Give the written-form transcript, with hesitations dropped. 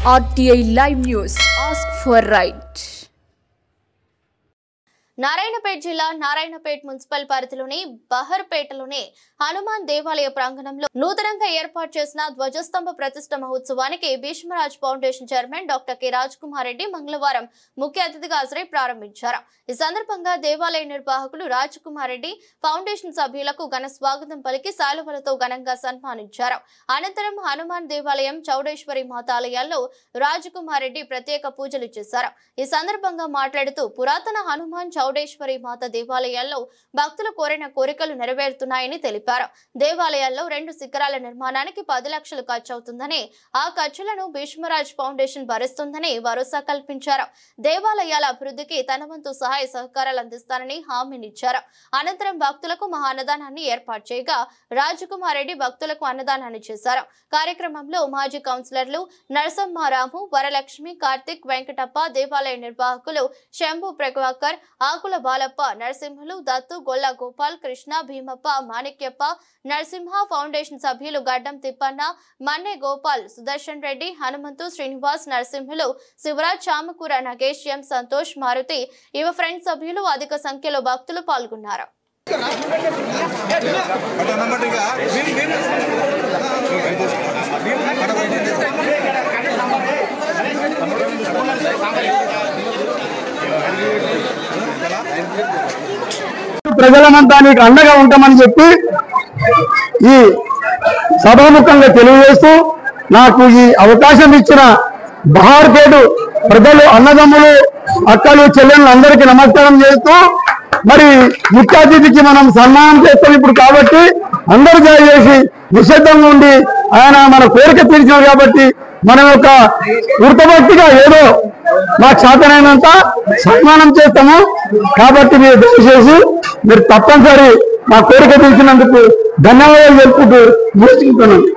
RTI Live News. Ask for right. Narayanpet జిల్లా Narayanpet municipal పరిధిలోని బహర్పేటలోని హనుమాన్ దేవాలయ ప్రాంగణంలో నూతనంగా ఏర్పాటు చేసిన ధ్వజస్తంభ ప్రతిష్ఠ మహోత్సవానికి Bhishmaraj foundation chairman doctor K Raj Kumar Reddy మంగళవారం ముఖ్య అతిథిగా హాజరై ప్రారంభించారు. ఈ సందర్భంగా దేవాలయ నిర్వాహకులు రాజ్ కుమార్ రెడ్డి ఫౌండేషన్ సభ్యులకు ఘన స్వాగతం పలికి శాలువలతో ఘనంగా సన్మానించారు. అనంతరం హనుమాన్ దేవాలయం చౌడేశ్వరి మాత ఆలయాల్లో రాజ్ కుమార్ రెడ్డి ప్రత్యేక పూజలు చేశారు. ఈ సందర్భంగా మాట్లాడుతూ పురాతన హనుమాన్ చౌడేశ్వరి మాత దేవాలయాల్లో భక్తులు కోరిన కోరికలు నెరవేరుతున్నాయని తెలిపారు. దేవాలయాల్లో 2 శిఖరాల నిర్మాణానికి 10 లక్షలు ఖర్చు అవుతుందని, ఆ ఖర్చులను భీష్మరాజ్ ఫౌండేషన్ భరిస్తుందని భరోసా కల్పించారు. దేవాలయాల అభివృద్ధికి తన వంతు సహాయ సహకారాలు అందిస్తానని హామీనిచ్చారు. అనంతరం భక్తులకు మహా అన్నదానాన్ని ఏర్పాటు చేయగా రాజకుమార్ రెడ్డి భక్తులకు అన్నదానాన్ని చేశారు. కార్యక్రమంలో మాజీ కౌన్సిలర్లు నరసింహారాము, వరలక్ష్మి, కార్తిక్, వెంకటప్ప, దేవాలయ నిర్వాహకులు శంభు ప్రభాకర్, ఆకుల బాలప్ప, నరసింహులు, దత్తు, గొల్ల గోపాల్, కృష్ణ, భీమప్ప, మాణిక్యప్ప, నరసింహ ఫౌండేషన్ సభ్యులు గడ్డం తిప్పన్న, మన్నె గోపాల్, సుదర్శన్ రెడ్డి, హనుమంతు, శ్రీనివాస్, నరసింహులు, శివరాజ్, చామకూర నగేష్, ఎం సంతోష్, మారుతి, యువ ఫ్రెండ్స్ సభ్యులు అధిక సంఖ్యలో భక్తులు పాల్గొన్నారు. ప్రజలమంతా నీకు అండగా ఉంటామని చెప్పి ఈ సభాముఖంగా తెలియజేస్తూ నాకు ఈ అవకాశం ఇచ్చిన బహార్పేట ప్రజలు, అన్నదమ్ములు, అక్కలు, చెల్లెళ్ళు అందరికీ నమస్కారం చేస్తూ మరి ముఖ్య అతిథికి మనం సన్మానం చేస్తాం ఇప్పుడు కాబట్టి అందరూ దయచేసి నిశ్శబ్దంగా ఉండి ఆయన మన కోరిక తీర్చినారు కాబట్టి మనం ఒక వృత్తభక్తిగా ఏదో మాకు చేతనైనంత సన్మానం చేస్తాము. కాబట్టి మీరు దయచేసి మీరు తప్పనిసరి మా కోరిక తీర్చినందుకు ధన్యవాదాలు తెలుపుతూ ముగించుకుంటున్నాను.